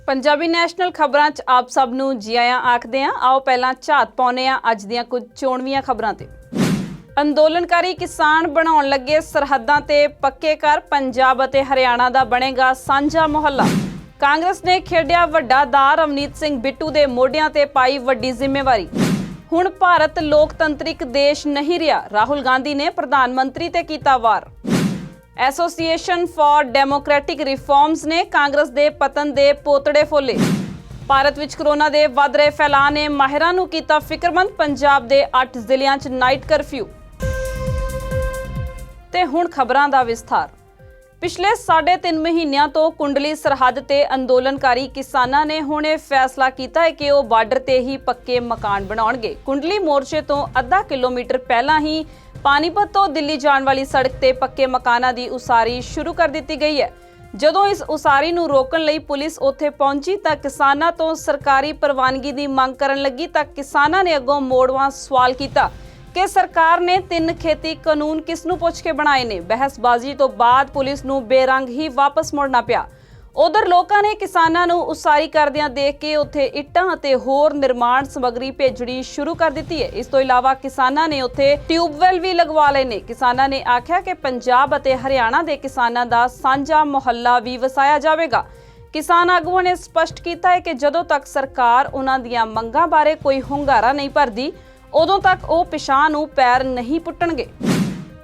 Punjabi national ਖਬਰਾਂ 'ਚ ਆਪ ਸਭ ਨੂੰ ਜੀ ਆਇਆਂ ਆਖਦੇ ਹਾਂ। ਆਓ ਪਹਿਲਾਂ ਝਾਤ ਪਾਉਂਦੇ ਹਾਂ ਅੱਜ ਦੀਆਂ ਕੁਝ ਚੋਣਵੀਆਂ ਖਬਰਾਂ ਤੇ। ਅੰਦੋਲਨਕਾਰੀ ਕਿਸਾਨ ਬਣਾਉਣ ਲੱਗੇ ਸਰਹੱਦਾਂ ਤੇ ਪੱਕੇ ਘਰ, ਪੰਜਾਬ ਅਤੇ ਹਰਿਆਣਾ ਦਾ ਬਣੇਗਾ ਸਾਂਝਾ ਮੁਹੱਲਾ। ਕਾਂਗਰਸ ਨੇ ਖੇਡਿਆ ਵੱਡਾ ਦਾਅ, ਰਵਨੀਤ ਸਿੰਘ ਬਿੱਟੂ ਦੇ ਮੋਢਿਆਂ ਤੇ ਪਾਈ ਵੱਡੀ ਜ਼ਿੰਮੇਵਾਰੀ। ਹੁਣ ਭਾਰਤ ਲੋਕਤੰਤਰਿਕ ਦੇਸ਼ ਨਹੀਂ ਰਿਹਾ, ਰਾਹੁਲ ਗਾਂਧੀ ਨੇ ਪ੍ਰਧਾਨ ਮੰਤਰੀ ਤੇ ਕੀਤਾ ਵਾਰ। ਐਸੋਸੀਏਸ਼ਨ ਫਾਰ ਡੈਮੋਕ੍ਰੈਟਿਕ ਰਿਫਾਰਮਸ ਨੇ ਕਾਂਗਰਸ ਦੇ ਪਤਨ ਦੇ ਪੋਤੜੇ ਫੋਲੇ। ਭਾਰਤ ਵਿੱਚ ਕੋਰੋਨਾ ਦੇ ਵੱਧ ਰਹੇ ਫੈਲਾਅ ਨੇ ਮਾਹਿਰਾਂ ਨੂੰ ਕੀਤਾ ਫਿਕਰਮੰਦ, ਪੰਜਾਬ ਦੇ 8 ਜ਼ਿਲ੍ਹਿਆਂ 'ਚ ਨਾਈਟ ਕਰਫਿਊ। ਤੇ ਹੁਣ ਖਬਰਾਂ ਦਾ ਵਿਸਥਾਰ। ਪਿਛਲੇ 3.5 ਮਹੀਨਿਆਂ ਤੋਂ ਕੁੰਡਲੀ ਸਰਹੱਦ ਤੇ ਅੰਦੋਲਨਕਾਰੀ ਕਿਸਾਨਾਂ ਨੇ ਹੁਣ ਇਹ ਫੈਸਲਾ ਕੀਤਾ ਹੈ ਕਿ ਉਹ ਬਾਰਡਰ ਤੇ ਹੀ ਪੱਕੇ ਮਕਾਨ ਬਣਾਉਣਗੇ। ਕੁੰਡਲੀ ਮੋਰਚੇ ਤੋਂ ਅੱਧਾ ਕਿਲੋਮੀਟਰ ਪਹਿਲਾਂ ਹੀ ਪਾਨੀਪਤ ਤੋਂ ਦਿੱਲੀ ਜਾਣ ਵਾਲੀ ਸੜਕ ਤੇ ਪੱਕੇ ਮਕਾਨਾਂ ਦੀ ਉਸਾਰੀ ਸ਼ੁਰੂ ਕਰ ਦਿੱਤੀ ਗਈ ਹੈ। ਜਦੋਂ ਇਸ ਉਸਾਰੀ ਨੂੰ ਰੋਕਣ ਲਈ ਪੁਲਿਸ ਉੱਥੇ ਪਹੁੰਚੀ ਤਾਂ ਕਿਸਾਨਾਂ ਤੋਂ ਸਰਕਾਰੀ ਪ੍ਰਵਾਨਗੀ ਦੀ ਮੰਗ ਕਰਨ ਲੱਗੀ ਤਾਂ ਕਿਸਾਨਾਂ ਨੇ ਅੱਗੋਂ ਮੋੜਵਾਂ ਸਵਾਲ ਕੀਤਾ ਕਿ ਸਰਕਾਰ ਨੇ 3 ਖੇਤੀ ਕਾਨੂੰਨ ਕਿਸ ਨੂੰ ਪੁੱਛ ਕੇ ਬਣਾਏ ਨੇ। ਬਹਿਸਬਾਜ਼ੀ ਤੋਂ ਬਾਅਦ ਪੁਲਿਸ ਨੂੰ ਬੇਰੰਗ ਹੀ ਵਾਪਸ ਮੁੜਨਾ ਪਿਆ। ਉਧਰ ਲੋਕਾਂ ਨੇ ਕਿਸਾਨਾਂ ਨੂੰ ਉਸਾਰੀ ਕਰਦਿਆਂ ਦੇਖ ਕੇ ਉੱਥੇ ਇੱਟਾਂ ਅਤੇ ਹੋਰ ਨਿਰਮਾਣ ਸਮੱਗਰੀ ਭੇਜਣੀ ਸ਼ੁਰੂ ਕਰ ਦਿੱਤੀ ਹੈ। ਇਸ ਤੋਂ ਇਲਾਵਾ ਕਿਸਾਨਾਂ ਨੇ ਉੱਥੇ ਟਿਊਬਵੈਲ ਵੀ ਲਗਵਾ ਲਏ ਨੇ। ਕਿਸਾਨਾਂ ਨੇ ਆਖਿਆ ਕਿ ਪੰਜਾਬ ਅਤੇ ਹਰਿਆਣਾ ਦੇ ਕਿਸਾਨਾਂ ਦਾ ਸਾਂਝਾ ਮੁਹੱਲਾ ਵੀ ਵਸਾਇਆ ਜਾਵੇਗਾ। ਕਿਸਾਨ ਆਗੂਆਂ ਨੇ ਸਪਸ਼ਟ ਕੀਤਾ ਹੈ ਕਿ ਜਦੋਂ ਤੱਕ ਸਰਕਾਰ ਉਹਨਾਂ ਦੀਆਂ ਮੰਗਾਂ ਬਾਰੇ ਕੋਈ ਹੁੰਗਾਰਾ ਨਹੀਂ ਭਰਦੀ, ਉਦੋਂ ਤੱਕ ਉਹ ਪਿਛਾਂਹ ਨੂੰ ਪੈਰ ਨਹੀਂ ਪੁੱਟਣਗੇ।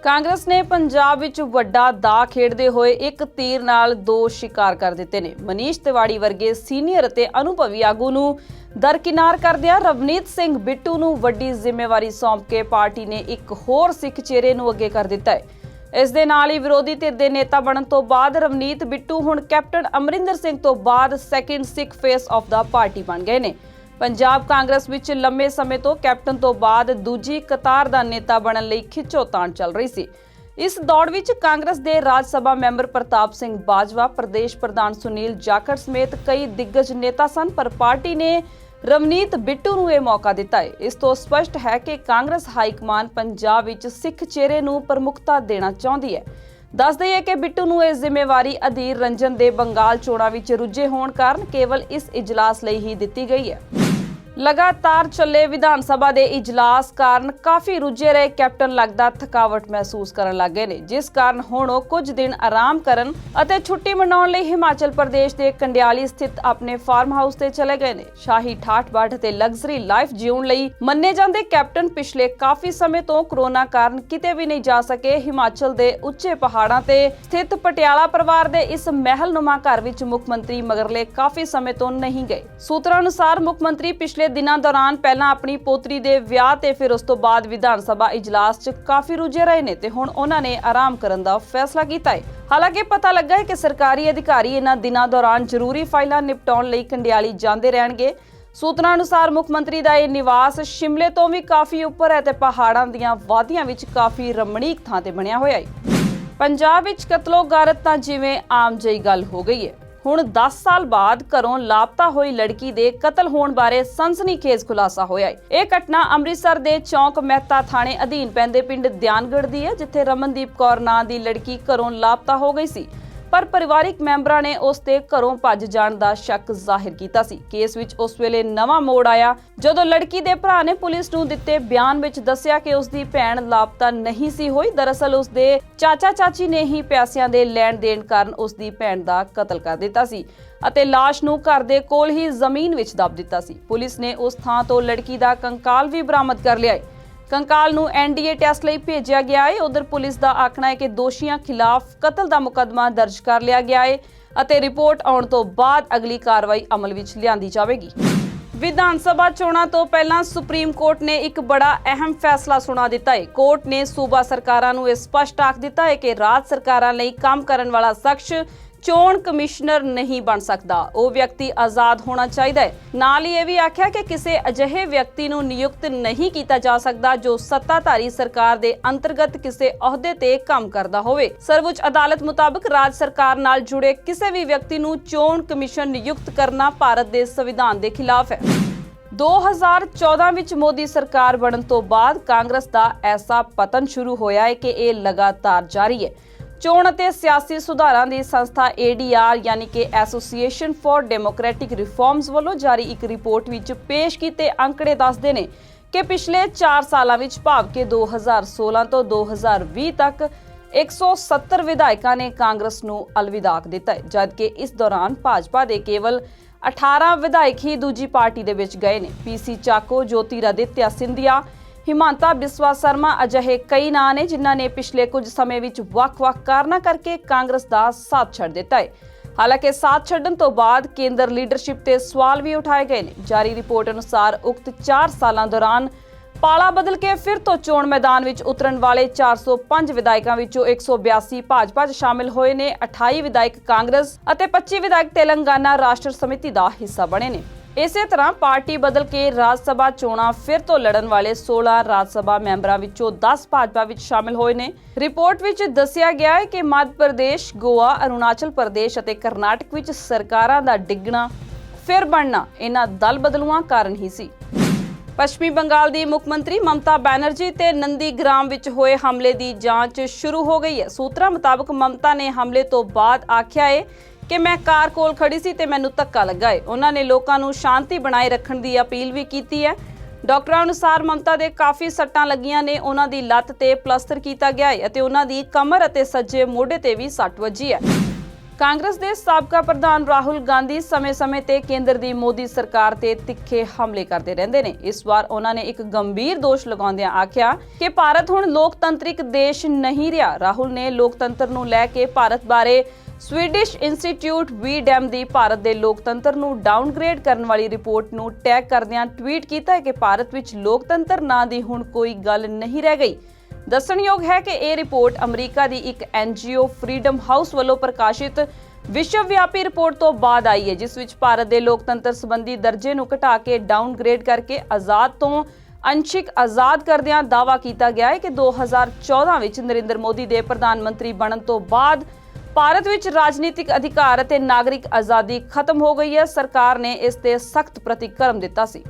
ਕਾਂਗਰਸ ਨੇ ਪੰਜਾਬ ਵਿੱਚ ਵੱਡਾ ਦਾਅ ਖੇਡਦੇ ਹੋਏ ਇੱਕ ਤੀਰ ਨਾਲ 2 ਸ਼ਿਕਾਰ ਕਰ ਦਿੱਤੇ ਨੇ। ਮਨੀਸ਼ ਤਿਵਾੜੀ ਵਰਗੇ ਸੀਨੀਅਰ ਅਤੇ ਅਨੁਭਵੀ ਆਗੂ ਨੂੰ ਦਰਕਿਨਾਰ ਕਰਦਿਆਂ ਰਵਨੀਤ ਸਿੰਘ ਬਿੱਟੂ ਨੂੰ ਵੱਡੀ ਜ਼ਿੰਮੇਵਾਰੀ ਸੌਂਪ ਕੇ ਪਾਰਟੀ ਨੇ ਇੱਕ ਹੋਰ ਸਿੱਖ ਚਿਹਰੇ ਨੂੰ ਅੱਗੇ ਕਰ ਦਿੱਤਾ ਹੈ। ਇਸ ਦੇ ਨਾਲ ਹੀ ਵਿਰੋਧੀ ਧਿਰ ਦੇ ਨੇਤਾ ਬਣਨ ਤੋਂ ਬਾਅਦ ਰਵਨੀਤ ਬਿੱਟੂ ਹੁਣ ਕੈਪਟਨ ਅਮਰਿੰਦਰ ਸਿੰਘ ਤੋਂ ਬਾਅਦ second Sikh face of the party ਬਣ ਗਏ ਨੇ। ਪੰਜਾਬ ਕਾਂਗਰਸ ਵਿੱਚ ਲੰਮੇ ਸਮੇਂ ਤੋਂ ਕੈਪਟਨ ਤੋਂ ਬਾਅਦ ਦੂਜੀ ਕਤਾਰ ਦਾ ਨੇਤਾ ਬਣਨ ਲਈ ਖਿੱਚੋਤਾਣ ਚੱਲ ਰਹੀ ਸੀ। ਇਸ ਦੌੜ ਵਿੱਚ ਕਾਂਗਰਸ ਦੇ ਰਾਜ ਸਭਾ ਮੈਂਬਰ ਪ੍ਰਤਾਪ ਸਿੰਘ ਬਾਜਵਾ, ਪ੍ਰਦੇਸ਼ ਪ੍ਰਧਾਨ ਸੁਨੀਲ ਜਾਖੜ ਸਮੇਤ ਕਈ ਦਿੱਗਜ ਨੇਤਾ ਸਨ, ਪਰ ਪਾਰਟੀ ਨੇ ਰਵਨੀਤ ਬਿੱਟੂ ਨੂੰ ਇਹ ਮੌਕਾ ਦਿੱਤਾ ਹੈ। ਇਸ ਤੋਂ ਸਪਸ਼ਟ ਹੈ ਕਿ ਕਾਂਗਰਸ ਹਾਈਕਮਾਨ ਪੰਜਾਬ ਵਿੱਚ ਸਿੱਖ ਚਿਹਰੇ ਨੂੰ ਪ੍ਰਮੁੱਖਤਾ ਦੇਣਾ ਚਾਹੁੰਦੀ ਹੈ। ਦੱਸ ਦਈਏ ਕਿ ਬਿੱਟੂ ਨੂੰ ਇਹ ਜ਼ਿੰਮੇਵਾਰੀ ਅਧੀਰ ਰੰਜਨ ਦੇ ਬੰਗਾਲ ਚੋਣਾਂ ਵਿੱਚ ਰੁੱਝੇ ਹੋਣ ਕਾਰਨ ਕੇਵਲ ਇਸ ਇਜਲਾਸ ਲਈ ਹੀ ਦਿੱਤੀ ਗਈ ਹੈ। ਲਗਾਤਾਰ ਚੱਲੇ ਵਿਧਾਨ ਸਭਾ ਦੇ ਇਜਲਾਸ ਕਾਰਨ ਕਾਫੀ ਰੁੱਝੇ ਰਹੇ ਕੈਪਟਨ ਲੱਗਦਾ ਥਕਾਵਟ ਮਹਿਸੂਸ ਕਰਨ ਲੱਗ ਗਏ ਨੇ, ਜਿਸ ਕਾਰਨ ਹੁਣ ਉਹ ਕੁਝ ਦਿਨ ਆਰਾਮ ਕਰਨ ਅਤੇ ਛੁੱਟੀ ਮਨਾਉਣ ਲਈ ਹਿਮਾਚਲ ਪ੍ਰਦੇਸ਼ ਦੇ ਕੰਡਿਆਲੀ ਸਥਿਤ ਆਪਣੇ ਫਾਰਮ ਹਾਊਸ ਤੇ ਚਲੇ ਗਏ ਨੇ। ਸ਼ਾਹੀ ਠਾਠ-ਬਾਠ ਤੇ ਲਗਜ਼ਰੀ ਲਾਈਫ ਜਿਉਣ ਲਈ ਮੰਨੇ ਜਾਂਦੇ ਕੈਪਟਨ ਪਿਛਲੇ ਕਾਫੀ ਸਮੇਂ ਤੋਂ ਕੋਰੋਨਾ ਕਾਰਨ ਕਿਤੇ ਵੀ ਨਹੀਂ ਜਾ ਸਕੇ। ਹਿਮਾਚਲ ਦੇ ਉੱਚੇ ਪਹਾੜਾਂ ਤੇ ਸਥਿਤ ਪਟਿਆਲਾ ਪਰਿਵਾਰ ਦੇ ਇਸ ਮਹਿਲਨੁਮਾ ਘਰ ਵਿੱਚ ਮੁੱਖ ਮੰਤਰੀ ਮਗਰਲੇ ਕਾਫੀ ਸਮੇਂ ਤੋਂ ਨਹੀਂ ਗਏ। ਸੂਤਰਾਂ ਅਨੁਸਾਰ ਮੁੱਖ ਮੰਤਰੀ ਪਿਛਲੇ ਦਿਨਾਂ ਦੌਰਾਨ ਪਹਿਲਾਂ ਆਪਣੀ ਪੋਤਰੀ ਦੇ ਵਿਆਹ ਤੇ ਫਿਰ ਉਸ ਤੋਂ ਬਾਅਦ ਵਿਧਾਨ ਸਭਾ ਇਜਲਾਸ 'ਚ ਕਾਫੀ ਰੁੱਝੇ ਰਹੇ ਨੇ ਤੇ ਹੁਣ ਉਹਨਾਂ ਨੇ ਆਰਾਮ ਕਰਨ ਦਾ ਫੈਸਲਾ ਕੀਤਾ ਹੈ। ਹਾਲਾਂਕਿ ਪਤਾ ਲੱਗਾ ਹੈ ਕਿ ਸਰਕਾਰੀ ਅਧਿਕਾਰੀ ਇਹਨਾਂ ਦਿਨਾਂ ਦੌਰਾਨ ਜ਼ਰੂਰੀ ਫਾਈਲਾਂ ਨਿਪਟਾਉਣ ਲਈ ਕੰਡਿਆਲੀ ਜਾਂਦੇ ਰਹਿਣਗੇ। ਸੂਤਰਾਂ ਅਨੁਸਾਰ ਮੁੱਖ ਮੰਤਰੀ ਦਾ ਇਹ ਨਿਵਾਸ ਸ਼ਿਮਲੇ ਤੋਂ ਵੀ ਕਾਫੀ ਉੱਪਰ ਹੈ ਤੇ ਪਹਾੜਾਂ ਦੀਆਂ ਵਾਦੀਆਂ ਵਿੱਚ ਕਾਫੀ ਰਮਣੀਕ ਥਾਂ ਤੇ ਬਣਿਆ ਹੋਇਆ ਹੈ। ਪੰਜਾਬ ਵਿੱਚ ਕਤਲੋ-ਗਾਰਤ ਤਾਂ ਜਿਵੇਂ ਆਮ ਜਿਹੀ ਗੱਲ ਹੋ ਗਈ ਹੈ। ਹੁਣ 10 ਸਾਲ ਬਾਅਦ ਘਰੋਂ ਲਾਪਤਾ ਹੋਈ ਲੜਕੀ ਦੇ ਕਤਲ ਹੋਣ ਬਾਰੇ ਸਨਸਨੀਖੇਜ਼ ਖੁਲਾਸਾ ਹੋਇਆ ਹੈ। ਇਹ ਘਟਨਾ ਅੰਮ੍ਰਿਤਸਰ ਦੇ ਚੌਂਕ ਮਹਿਤਾ ਥਾਣੇ ਅਧੀਨ ਪੈਂਦੇ ਪਿੰਡ ਦਿਆਨਗੜ੍ਹ ਦੀ ਹੈ, ਜਿੱਥੇ ਰਮਨਦੀਪ ਕੌਰ ਨਾਂ ਦੀ ਲੜਕੀ ਘਰੋਂ ਲਾਪਤਾ ਹੋ ਗਈ ਸੀ, ਪਰ ਪਰਿਵਾਰਿਕ ਮੈਂਬਰਾਂ ਨੇ ਉਸ ਤੇ ਘਰੋਂ ਭੱਜ ਜਾਣ ਦਾ ਸ਼ੱਕ ਜ਼ਾਹਿਰ ਕੀਤਾ ਸੀ। ਕੇਸ ਵਿੱਚ ਉਸ ਵੇਲੇ ਨਵਾਂ ਮੋੜ ਆਇਆ ਜਦੋਂ ਲੜਕੀ ਦੇ ਭਰਾ ਨੇ ਪੁਲਿਸ ਨੂੰ ਦਿੱਤੇ ਬਿਆਨ ਵਿੱਚ ਦੱਸਿਆ ਕਿ ਉਸ ਦੀ ਭੈਣ ਲਾਪਤਾ ਨਹੀਂ ਸੀ ਹੋਈ। ਦਰਅਸਲ ਉਸ ਦੇ ਚਾਚਾ-ਚਾਚੀ ਨੇ ਹੀ ਪੈਸਿਆਂ ਦੇ ਲੈਣ ਦੇਣ ਕਾਰਨ ਉਸ ਦੀ ਭੈਣ ਦਾ ਕਤਲ ਕਰ ਦਿੱਤਾ ਸੀ ਅਤੇ ਲਾਸ਼ ਨੂੰ ਘਰ ਦੇ ਕੋਲ ਹੀ ਜ਼ਮੀਨ ਵਿੱਚ ਦੱਬ ਦਿੱਤਾ ਸੀ। ਪੁਲਿਸ ਨੇ ਉਸ ਥਾਂ ਤੋਂ ਲੜਕੀ ਦਾ ਕੰਕਾਲ ਵੀ ਬਰਾਮਦ ਕਰ ਲਿਆ ਹੈ। ਕੰਕਾਲ ਨੂੰ ਐਨਡੀਏ ਟੈਸਟ ਲਈ ਭੇਜਿਆ ਗਿਆ ਹੈ। ਉਧਰ ਪੁਲਿਸ ਦਾ ਆਖਣਾ ਹੈ ਕਿ ਦੋਸ਼ੀਆਂ ਖਿਲਾਫ ਕਤਲ ਦਾ ਮੁਕੱਦਮਾ ਦਰਜ ਕਰ ਲਿਆ ਗਿਆ ਹੈ ਅਤੇ ਰਿਪੋਰਟ ਆਉਣ ਤੋਂ ਬਾਅਦ ਅਗਲੀ ਕਾਰਵਾਈ ਅਮਲ ਵਿੱਚ ਲਿਆਂਦੀ ਜਾਵੇਗੀ। ਵਿਧਾਨ ਸਭਾ ਚੋਣਾਂ ਤੋਂ ਪਹਿਲਾਂ ਸੁਪਰੀਮ ਕੋਰਟ ਨੇ ਇੱਕ ਬੜਾ ਅਹਿਮ ਫੈਸਲਾ ਸੁਣਾ ਦਿੱਤਾ ਹੈ। ਕੋਰਟ ਨੇ ਸੂਬਾ ਸਰਕਾਰਾਂ ਨੂੰ ਇਹ ਸਪਸ਼ਟ ਆਖ ਦਿੱਤਾ ਹੈ ਕਿ ਰਾਜ ਸਰਕਾਰਾਂ ਲਈ ਕੰਮ ਕਰਨ ਵਾਲਾ ਸ਼ਖਸ ਚੋਣ ਕਮਿਸ਼ਨਰ ਨਹੀਂ ਬਣ ਸਕਦਾ। ਉਹ ਵਿਅਕਤੀ ਆਜ਼ਾਦ ਹੋਣਾ ਚਾਹੀਦਾ ਹੈ। ਨਾਲ ਹੀ ਇਹ ਵੀ ਆਖਿਆ ਕਿ ਕਿਸੇ ਅਜਿਹੇ ਵਿਅਕਤੀ ਨੂੰ ਨਿਯੁਕਤ ਨਹੀਂ ਕੀਤਾ ਜਾ ਸਕਦਾ ਜੋ ਸੱਤਾਧਾਰੀ ਸਰਕਾਰ ਦੇ ਅੰਤਰਗਤ ਕਿਸੇ ਅਹੁਦੇ ਤੇ ਕੰਮ ਕਰਦਾ ਹੋਵੇ। ਸਰਵਉੱਚ ਅਦਾਲਤ ਮੁਤਾਬਕ ਰਾਜ ਸਰਕਾਰ ਨਾਲ ਜੁੜੇ ਕਿਸੇ ਵੀ ਵਿਅਕਤੀ ਨੂੰ ਚੋਣ ਕਮਿਸ਼ਨ ਨਿਯੁਕਤ ਕਰਨਾ ਭਾਰਤ ਦੇ ਸੰਵਿਧਾਨ ਦੇ ਖਿਲਾਫ ਹੈ। 2014 ਵਿੱਚ ਮੋਦੀ ਸਰਕਾਰ ਬਣਨ ਤੋਂ ਬਾਅਦ ਕਾਂਗਰਸ ਦਾ ਐਸਾ ਪਤਨ ਸ਼ੁਰੂ ਹੋਇਆ ਹੈ ਕਿ ਇਹ ਲਗਾਤਾਰ ਜਾਰੀ ਹੈ। ਚੋਣ ਅਤੇ ਸਿਆਸੀ ਸੁਧਾਰਾਂ ਦੀ ਸੰਸਥਾ ADR ਯਾਨੀ ਕਿ ਐਸੋਸੀਏਸ਼ਨ ਫਾਰ ਡੈਮੋਕ੍ਰੈਟਿਕ ਰਿਫਾਰਮਸ ਵੱਲੋਂ ਜਾਰੀ ਇੱਕ ਰਿਪੋਰਟ ਵਿੱਚ ਪੇਸ਼ ਕੀਤੇ ਅੰਕੜੇ ਦੱਸਦੇ ਨੇ ਕਿ ਪਿਛਲੇ 4 ਸਾਲਾਂ ਵਿੱਚ ਭਾਵ ਕਿ 2016 ਤੋਂ 2020 ਤੱਕ 170 ਵਿਧਾਇਕਾਂ ਨੇ ਕਾਂਗਰਸ ਨੂੰ ਅਲਵਿਦਾ ਆਖ ਦਿੱਤਾ ਹੈ, ਜਦਕਿ ਇਸ ਦੌਰਾਨ ਭਾਜਪਾ ਦੇ ਕੇਵਲ 18 ਵਿਧਾਇਕ ਹੀ ਦੂਜੀ ਪਾਰਟੀ ਦੇ ਵਿੱਚ ਗਏ ਨੇ। PC ਚਾਕੋ, ਜੋਤਿਰਾਦਿੱਤਿਆ ਸਿੰਧੀਆ, ਹਿਮਾਂਤਾ ਬਿਸਵਾ ਸਰਮਾ ਅਜਿਹੇ ਕਈ ਨਾਂ ਨੇ ਜਿਨ੍ਹਾਂ ਨੇ ਪਿਛਲੇ ਕੁਝ ਸਮੇਂ ਵਿੱਚ ਵੱਖ-ਵੱਖ ਕਾਰਨਾਂ ਕਰਕੇ ਕਾਂਗਰਸ ਦਾ ਸਾਥ ਛੱਡ ਦਿੱਤਾ ਹੈ। ਹਾਲਾਂਕਿ ਸਾਥ ਛੱਡਣ ਤੋਂ ਬਾਅਦ ਕੇਂਦਰ ਲੀਡਰਸ਼ਿਪ ਤੇ ਸਵਾਲ ਵੀ ਉਠਾਏ ਗਏ ਨੇ। ਜਾਰੀ ਰਿਪੋਰਟ ਅਨੁਸਾਰ ਉਕਤ 4 ਸਾਲਾਂ ਦੌਰਾਨ ਪਾਲਾ ਬਦਲ ਕੇ ਫਿਰ ਤੋਂ ਚੋਣ ਮੈਦਾਨ ਵਿੱਚ ਉਤਰਨ ਵਾਲੇ 405 ਵਿਧਾਇਕਾਂ ਵਿੱਚੋਂ 182 ਭਾਜਪਾ 'ਚ ਸ਼ਾਮਿਲ ਹੋਏ ਨੇ, 28 ਵਿਧਾਇਕ ਕਾਂਗਰਸ ਅਤੇ 25 ਵਿਧਾਇਕ ਤੇਲੰਗਾਨਾ ਰਾਸ਼ਟਰ ਸਮਿਤੀ ਦਾ ਹਿੱਸਾ ਬਣੇ ਨੇ। ਇਸੇ ਤਰ੍ਹਾਂ ਪਾਰਟੀ ਬਦਲ ਕੇ ਰਾਜ ਸਭਾ ਚੋਣਾਂ ਫਿਰ ਤੋਂ ਲੜਨ ਵਾਲੇ 16 ਰਾਜ ਸਭਾ ਮੈਂਬਰਾਂ ਵਿੱਚੋਂ 10 ਭਾਜਪਾ ਵਿੱਚ ਸ਼ਾਮਿਲ ਹੋਏ ਨੇ। ਰਿਪੋਰਟ ਵਿੱਚ ਦੱਸਿਆ ਗਿਆ ਹੈ ਕਿ ਮੱਧ ਪ੍ਰਦੇਸ਼, ਗੋਆ, ਅਰੁਣਾਚਲ ਪ੍ਰਦੇਸ਼ ਅਤੇ ਕਰਨਾਟਕ ਵਿੱਚ ਸਰਕਾਰਾਂ ਦਾ ਡਿੱਗਣਾ ਫਿਰ ਬਣਨਾ ਇਹਨਾਂ ਦਲ ਬਦਲੂਆਂ ਕਾਰਨ ਹੀ ਸੀ। ਪੱਛਮੀ ਬੰਗਾਲ ਦੀ ਮੁੱਖ ਮੰਤਰੀ ਮਮਤਾ ਬੈਨਰਜੀ ਤੇ ਨੰਦੀਗ੍ਰਾਮ ਵਿੱਚ ਹੋਏ ਹਮਲੇ ਦੀ ਜਾਂਚ ਸ਼ੁਰੂ ਹੋ ਗਈ ਹੈ। ਸੂਤਰਾਂ ਮੁਤਾਬਕ ਮਮਤਾ ਨੇ ਹਮਲੇ ਤੋਂ ਬਾਅਦ ਆਖਿਆ ਹੈ ਕਿ ਮੈਂ ਕਾਰ ਕੋਲ ਖੜੀ ਸੀ ਤੇ ਮੈਨੂੰ ਧੱਕਾ ਲੱਗਾ ਹੈ। ਉਹਨਾਂ ਨੇ ਲੋਕਾਂ ਨੂੰ ਸ਼ਾਂਤੀ ਬਣਾਏ ਰੱਖਣ ਦੀ ਅਪੀਲ ਵੀ ਕੀਤੀ ਹੈ। ਡਾਕਟਰਾਂ ਅਨੁਸਾਰ ਮਮਤਾ ਦੇ ਕਾਫੀ ਸੱਟਾਂ ਲੱਗੀਆਂ ਨੇ। ਉਹਨਾਂ ਦੀ ਲੱਤ ਤੇ ਪਲਸਤਰ ਕੀਤਾ ਗਿਆ ਹੈ ਅਤੇ ਉਹਨਾਂ ਦੀ ਕਮਰ ਅਤੇ ਸੱਜੇ ਮੋਢੇ ਤੇ ਵੀ ਸੱਟ ਵੱਜੀ ਹੈ। ਕਾਂਗਰਸ ਦੇ ਸਾਬਕਾ ਪ੍ਰਧਾਨ ਰਾਹੁਲ ਗਾਂਧੀ ਸਮੇਂ-ਸਮੇਂ ਤੇ ਕੇਂਦਰ ਦੀ ਮੋਦੀ ਸਰਕਾਰ ਤੇ ਤਿੱਖੇ ਹਮਲੇ ਕਰਦੇ ਰਹਿੰਦੇ ਨੇ। ਇਸ ਵਾਰ ਉਹਨਾਂ ਨੇ ਇੱਕ ਗੰਭੀਰ ਦੋਸ਼ ਲਗਾਉਂਦਿਆਂ ਆਖਿਆ ਕਿ ਭਾਰਤ ਹੁਣ ਲੋਕਤੰਤਰਿਕ ਦੇਸ਼ ਨਹੀਂ ਰਿਹਾ। ਰਾਹੁਲ ਨੇ ਲੋਕਤੰਤਰ ਨੂੰ ਲੈ ਕੇ ਭਾਰਤ ਬਾਰੇ ਸਵੀਡਿਸ਼ ਇੰਸਟੀਚਿਊਟ ਵੀਡੈਮ ਦੀ ਭਾਰਤ ਦੇ ਲੋਕਤੰਤਰ ਨੂੰ ਡਾਊਨਗ੍ਰੇਡ ਕਰਨ ਵਾਲੀ ਰਿਪੋਰਟ ਨੂੰ ਟੈਗ ਕਰਦਿਆਂ ਟਵੀਟ ਕੀਤਾ ਕਿ ਭਾਰਤ ਵਿੱਚ ਲੋਕਤੰਤਰ ਨਾਂ ਦੀ ਹੁਣ ਕੋਈ ਗੱਲ ਨਹੀਂ ਰਹਿ ਗਈ। ਦੱਸਣਯੋਗ ਹੈ ਕਿ ਇਹ ਰਿਪੋਰਟ ਅਮਰੀਕਾ ਦੀ ਇੱਕ NGO ਫਰੀडम ਹਾਊਸ ਵੱਲੋਂ ਪ੍ਰਕਾਸ਼ਿਤ ਵਿਸ਼ਵ ਵਿਆਪੀ ਰਿਪੋਰਟ ਤੋਂ ਬਾਅਦ ਆਈ ਹੈ, ਜਿਸ ਵਿੱਚ ਭਾਰਤ ਦੇ ਲੋਕਤੰਤਰ ਸੰਬੰਧੀ ਦਰਜੇ ਨੂੰ ਘਟਾ ਕੇ ਡਾਊਨਗ੍ਰੇਡ ਕਰਕੇ ਆਜ਼ਾਦ ਤੋਂ ਅੰਸ਼ਿਕ ਆਜ਼ਾਦ ਕਰਦਿਆਂ ਦਾਅਵਾ ਕੀਤਾ ਗਿਆ ਹੈ ਕਿ 2014 ਵਿੱਚ ਨਰਿੰਦਰ ਮੋਦੀ ਦੇ ਪ੍ਰਧਾਨ ਮੰਤਰੀ ਬਣਨ ਤੋਂ ਬਾਅਦ ਭਾਰਤ ਵਿੱਚ ਰਾਜਨੀਤਿਕ ਅਧਿਕਾਰ ਅਤੇ ਨਾਗਰਿਕ ਆਜ਼ਾਦੀ ਖਤਮ ਹੋ ਗਈ ਹੈ। ਸਰਕਾਰ ਨੇ ਇਸ ਤੇ ਸਖਤ ਪ੍ਰਤੀਕਰਮ ਦਿੱਤਾ ਸੀ।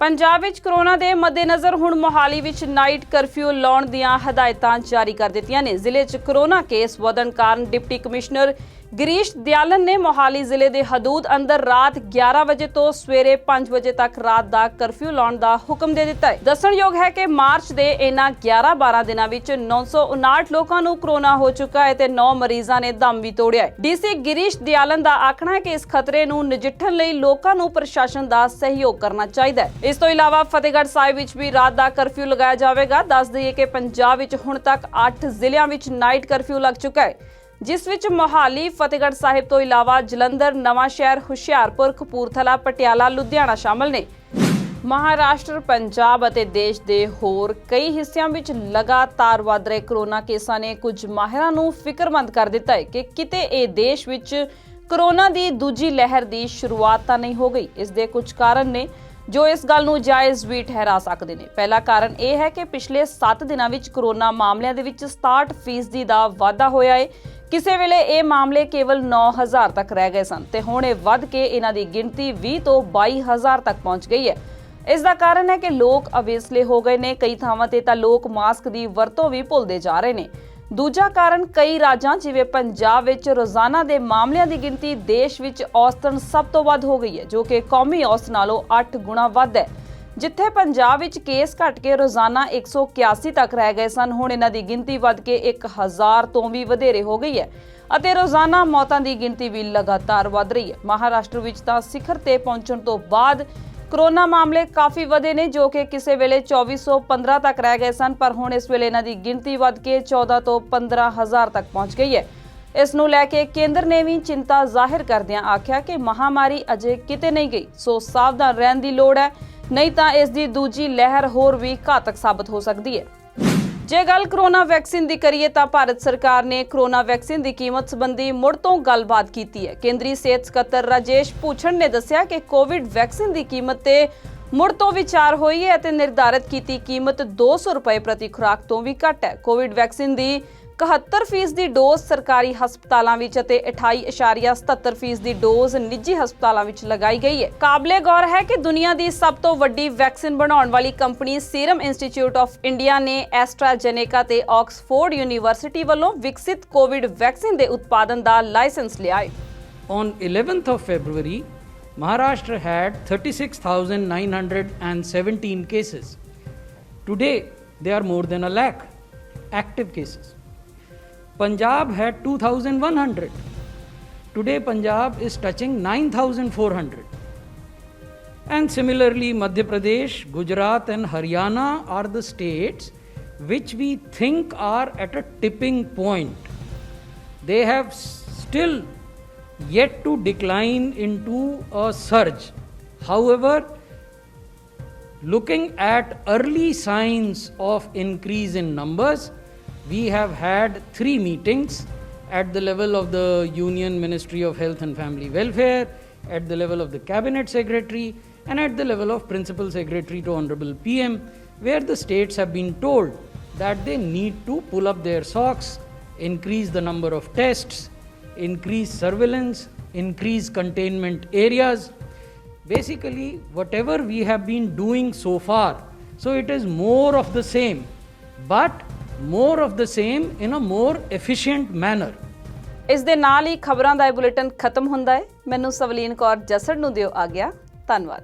ਪੰਜਾਬ ਵਿੱਚ ਕੋਰੋਨਾ ਦੇ ਮੱਦੇਨਜ਼ਰ ਹੁਣ ਮੋਹਾਲੀ ਵਿੱਚ ਨਾਈਟ ਕਰਫਿਊ ਲਾਉਣ ਦੀਆਂ ਹਦਾਇਤਾਂ ਜਾਰੀ ਕਰ ਦਿੱਤੀਆਂ ਨੇ। ਜ਼ਿਲ੍ਹੇ 'ਚ ਕੋਰੋਨਾ ਕੇਸ ਵਧਣ ਕਾਰਨ ਡਿਪਟੀ ਕਮਿਸ਼ਨਰ ਗਿਰੀਸ਼ ਦਿਆਲਨ ਨੇ ਮੋਹਾਲੀ ਜ਼ਿਲ੍ਹੇ ਦੇ ਹਦੂਦ ਅੰਦਰ ਰਾਤ 11 ਵਜੇ ਤੋਂ ਸਵੇਰੇ 5 ਵਜੇ ਤੱਕ ਰਾਤ ਦਾ ਕਰਫਿਊ ਲਾਉਣ ਦਾ ਹੁਕਮ ਦੇ ਦਿੱਤਾ ਹੈ। ਦੱਸਣਯੋਗ ਹੈ ਕਿ ਮਾਰਚ ਦੇ ਇਹਨਾਂ 11-12 ਦਿਨਾਂ ਵਿੱਚ 959 ਲੋਕਾਂ ਨੂੰ ਕੋਰੋਨਾ ਹੋ ਚੁੱਕਾ ਹੈ ਤੇ 9 ਮਰੀਜ਼ਾਂ ਨੇ ਦਮ ਵੀ ਤੋੜਿਆ ਹੈ। ਡੀਸੀ ਗਿਰੀਸ਼ ਦਿਆਲਨ ਦਾ ਆਖਣਾ ਹੈ ਕਿ ਇਸ ਖਤਰੇ ਨੂੰ ਨਜਿੱਠਣ ਲਈ ਲੋਕਾਂ ਨੂੰ ਪ੍ਰਸ਼ਾਸਨ ਦਾ ਸਹਿਯੋਗ ਕਰਨਾ ਚਾਹੀਦਾ ਹੈ। ਇਸ ਤੋਂ ਇਲਾਵਾ ਫਤਿਹਗੜ੍ਹ ਸਾਹਿਬ ਵਿੱਚ ਵੀ ਰਾਤ ਦਾ ਕਰਫਿਊ ਲਗਾਇਆ ਜਾਵੇਗਾ। ਦੱਸ ਦਈਏ ਕਿ ਪੰਜਾਬ ਵਿੱਚ ਹੁਣ ਤੱਕ 8 ਜ਼ਿਲ੍ਹਿਆਂ ਵਿੱਚ ਨਾਈਟ ਕਰਫਿਊ ਲੱਗ ਚੁੱਕਾ ਹੈ, ਜਿਸ ਵਿੱਚ ਮੋਹਾਲੀ, ਫਤਿਹਗੜ੍ਹ ਸਾਹਿਬ ਤੋਂ ਇਲਾਵਾ ਜਲੰਧਰ, ਨਵਾਂ ਸ਼ਹਿਰ, ਹੁਸ਼ਿਆਰਪੁਰ, ਕਪੂਰਥਲਾ, ਪਟਿਆਲਾ, ਲੁਧਿਆਣਾ ਸ਼ਾਮਲ ਨੇ। ਮਹਾਰਾਸ਼ਟਰ, ਪੰਜਾਬ ਅਤੇ ਦੇਸ਼ ਦੇ ਹੋਰ ਕਈ ਹਿੱਸਿਆਂ ਵਿੱਚ ਲਗਾਤਾਰ ਵਧ ਰਹੇ ਕੋਰੋਨਾ ਕੇਸਾਂ ਨੇ ਕੁਝ ਮਾਹਿਰਾਂ ਨੂੰ ਫਿਕਰਮੰਦ ਕਰ ਦਿੱਤਾ ਹੈ ਕਿ ਕਿਤੇ ਇਹ ਦੇਸ਼ ਵਿੱਚ ਕੋਰੋਨਾ ਦੀ ਦੂਜੀ ਲਹਿਰ ਦੀ ਸ਼ੁਰੂਆਤ ਤਾਂ ਨਹੀਂ ਹੋ ਗਈ। ਇਸ ਦੇ ਕੁਝ ਕਾਰਨ ਨੇ ਜੋ ਇਸ ਗੱਲ ਨੂੰ ਜਾਇਜ਼ ਵੀ ਠਹਿਰਾ ਸਕਦੇ ਨੇ। ਪਹਿਲਾ ਕਾਰਨ ਇਹ ਹੈ ਕਿ ਪਿਛਲੇ 7 ਦਿਨਾਂ ਵਿੱਚ ਕੋਰੋਨਾ ਮਾਮਲਿਆਂ ਦੇ ਵਿੱਚ 67% ਦਾ ਵਾਧਾ ਹੋਇਆ ਹੈ। ਕਿਸੇ ਵੇਲੇ ਇਹ ਮਾਮਲੇ ਕੇਵਲ 9000 ਤੱਕ ਰਹਿ ਗਏ ਸਨ ਤੇ ਹੁਣ ਇਹ ਵੱਧ ਕੇ ਇਹਨਾਂ ਦੀ ਗਿਣਤੀ 20 ਤੋਂ 22000 ਤੱਕ ਪਹੁੰਚ ਗਈ ਹੈ। ਇਸ ਦਾ ਕਾਰਨ ਹੈ ਕਿ ਲੋਕ ਅਵੇਸਲੇ ਹੋ ਗਏ ਨੇ। ਕਈ ਥਾਵਾਂ ਤੇ ਤਾਂ ਲੋਕ ਮਾਸਕ ਦੀ ਵਰਤੋਂ ਵੀ ਭੁੱਲਦੇ ਜਾ ਰਹੇ ਨੇ। ਦੂਜਾ ਕਾਰਨ ਕਈ ਰਾਜਾਂ ਜਿਵੇਂ ਪੰਜਾਬ ਵਿੱਚ ਰੋਜ਼ਾਨਾ ਦੇ ਮਾਮਲਿਆਂ ਦੀ ਗਿਣਤੀ ਦੇਸ਼ ਵਿੱਚ ਔਸਤਨ ਸਭ ਤੋਂ ਵੱਧ ਹੋ ਗਈ ਹੈ, ਜੋ ਕਿ ਕੌਮੀ ਔਸਤ ਨਾਲੋਂ 8 ਗੁਣਾ ਵੱਧ ਹੈ। ਜਿੱਥੇ ਪੰਜਾਬ ਵਿੱਚ ਕੇਸ ਘਟ ਕੇ ਰੋਜ਼ਾਨਾ 181 ਤੱਕ ਰਹਿ ਗਏ ਸਨ, ਹੁਣ ਇਹਨਾਂ ਦੀ ਗਿਣਤੀ ਵੱਧ ਕੇ 1000 ਤੋਂ ਵੀ ਵਧੇਰੇ ਹੋ ਗਈ ਹੈ ਅਤੇ ਰੋਜ਼ਾਨਾ ਮੌਤਾਂ ਦੀ ਗਿਣਤੀ ਵੀ ਲਗਾਤਾਰ ਵਧ ਰਹੀ ਹੈ। ਮਹਾਰਾਸ਼ਟਰ ਵਿੱਚ ਤਾਂ ਸਿਖਰ ਤੇ ਪਹੁੰਚਣ ਤੋਂ ਬਾਅਦ ਕੋਰੋਨਾ ਮਾਮਲੇ ਕਾਫੀ ਵਧੇ ਨੇ, ਜੋ ਕਿ ਕਿਸੇ ਵੇਲੇ 2415 ਤੱਕ ਰਹਿ ਗਏ ਸਨ, ਪਰ ਹੁਣ ਇਸ ਵੇਲੇ ਇਹਨਾਂ ਦੀ ਗਿਣਤੀ ਵੱਧ ਕੇ 14 ਤੋਂ 15000 ਤੱਕ ਪਹੁੰਚ ਗਈ ਹੈ। ਇਸ ਨੂੰ ਲੈ ਕੇ ਕੇਂਦਰ ਨੇ ਵੀ ਚਿੰਤਾ ਜ਼ਾਹਿਰ ਕਰਦਿਆਂ ਆਖਿਆ ਕਿ ਮਹਾਮਾਰੀ ਅਜੇ ਕਿਤੇ ਨਹੀਂ ਗਈ, ਸੋ ਸਾਵਧਾਨ ਰਹਿਣ ਦੀ ਲੋੜ ਹੈ, ਨਹੀਂ ਤਾਂ ਇਸ ਦੀ ਦੂਜੀ ਲਹਿਰ ਹੋਰ ਵੀ ਘਾਤਕ ਸਾਬਤ ਹੋ ਸਕਦੀ ਹੈ। ਜੇ ਗੱਲ ਕੋਰੋਨਾ ਵੈਕਸੀਨ ਦੀ ਕਰੀਏ ਤਾਂ ਭਾਰਤ ਸਰਕਾਰ ਨੇ ਕੋਰੋਨਾ ਵੈਕਸੀਨ ਦੀ ਕੀਮਤ ਸੰਬੰਧੀ ਮੁੜ ਤੋਂ ਗੱਲਬਾਤ ਕੀਤੀ ਹੈ। ਕੇਂਦਰੀ ਸਿਹਤ ਸਕੱਤਰ ਰਾਜੇਸ਼ ਭੂਸ਼ਣ ਨੇ ਦੱਸਿਆ ਕਿ ਕੋਵਿਡ ਵੈਕਸੀਨ ਦੀ ਕੀਮਤ ਤੇ ਮੁੜ ਤੋਂ ਵਿਚਾਰ ਹੋਈ ਹੈ ਅਤੇ ਨਿਰਧਾਰਿਤ ਕੀਤੀ ਕੀਮਤ 200 ਰੁਪਏ ਪ੍ਰਤੀ ਖੁਰਾਕ ਤੋਂ ਵੀ ਘੱਟ ਹੈ। ਕੋਵਿਡ ਵੈਕਸੀਨ ਦੀ 71% ਦੀ ਡੋਜ਼ ਸਰਕਾਰੀ ਹਸਪਤਾਲਾਂ ਵਿੱਚ ਅਤੇ 28.77% ਦੀ ਡੋਜ਼ ਨਿੱਜੀ ਹਸਪਤਾਲਾਂ ਵਿੱਚ ਲਗਾਈ ਗਈ ਹੈ। ਕਾਬਲੇ ਗੌਰ ਹੈ ਕਿ ਦੁਨੀਆ ਦੀ ਸਭ ਤੋਂ ਵੱਡੀ ਵੈਕਸੀਨ ਬਣਾਉਣ ਵਾਲੀ company serum institute of India ਨੇ ਐਸਟਰਾਜੇਨੇਕਾ ਤੇ ਆਕਸਫੋਰਡ ਯੂਨੀਵਰਸਿਟੀ ਵੱਲੋਂ ਵਿਕਸਿਤ ਕੋਵਿਡ ਵੈਕਸੀਨ ਦੇ ਉਤਪਾਦਨ ਦਾ ਲਾਇਸੈਂਸ ਲਿਆ ਹੈ। On 11th of February, Maharashtra had 36,917 cases. Today, they are more than a lakh active cases. Punjab had 2,100. Today, Punjab is touching 9,400. And similarly, Madhya Pradesh, Gujarat, and Haryana are the states which we think are at a tipping point. They have still yet to decline into a surge. However, looking at early signs of increase in numbers, we have had 3 meetings at the level of the Union Ministry of Health and Family Welfare, at the level of the Cabinet Secretary, and at the level of Principal Secretary to Honorable PM, where the states have been told that they need to pull up their socks, increase the number of tests, increase surveillance, increase containment areas. Basically, whatever we have been doing so far, so it is more of the same, but more of the same in a more efficient manner. ਇਸ ਦੇ ਨਾਲ ਹੀ ਖਬਰਾਂ ਦਾ ਇਹ bulletin ਖਤਮ ਹੁੰਦਾ ਹੈ। ਮੈਨੂੰ ਸਵਲੀਨ ਕੌਰ ਜਸੜ ਨੂੰ ਦਿਓ ਆਗਿਆ। ਧੰਨਵਾਦ।